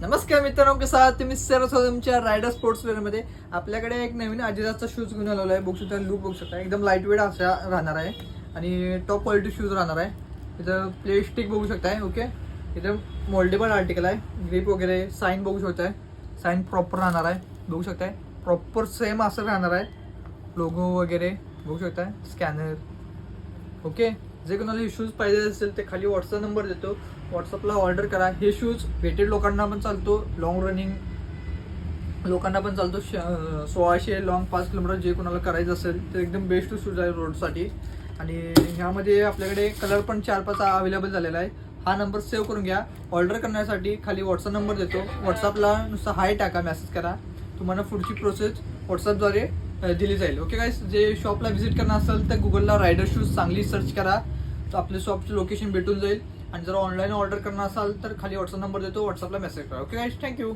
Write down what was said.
नमस्कार मित्रांनो, कसं आहात तुम्ही सर्व तुमच्या रायडर स्पोर्ट्स वेअर मध्ये. आपल्याकडे एक नवीन adidas चा शूज घेऊन आलेला आहे. बघू शकता, लुक बघू शकता, एकदम लाईट वेट असा राहणार आहे आणि टॉप क्वालिटी शूज राहणार आहे. इथं प्ले स्टिक बघू शकताय. ओके, इथं मोल्डेबल आर्टिकल आहे. ग्रिप वगैरे साईन बघू शकताय. साईन प्रॉपर राहणार आहे. बघू शकताय, प्रॉपर सेम असं राहणार आहे. लोगो वगैरे बघू शकताय, स्कॅनर. ओके, जे कोणाला हे शूज पाहिजे असेल ते खाली व्हॉट्सअप नंबर देतो, व्हॉट्सअपला ऑर्डर करा. हे शूज वेटेड लोकांना पण चालतो, लॉंग रनिंग लोकांना पण चालतो. 1600 लॉंग 5 किलोमीटर जे कोणाला करायचं असेल ते एकदम बेस्ट शूज आहे रोडसाठी. आणि ह्यामध्ये आपल्याकडे कलर पण 4-5 अवेलेबल झालेला आहे. हा नंबर सेव्ह करून घ्या. ऑर्डर करण्यासाठी खाली व्हॉट्सअप नंबर देतो, व्हॉट्सअपला नुसतं हाय टाका, मेसेज करा, तुम्हाला पुढची प्रोसेस व्हॉट्सअपद्वारे दिली जाईल. ओके गाईस, जे शॉपला व्हिजिट करणार असेल तर गुगलला रायडर शूज चांगली सर्च करा, तर आपल्या शॉपचं लोकेशन भेटून जाईल. आणि जर ऑनलाईन ऑर्डर करणार असाल तर खाली व्हॉट्सअप नंबर देतो, व्हॉट्सअपला मेसेज करा. ओके गाईस, थँक्यू.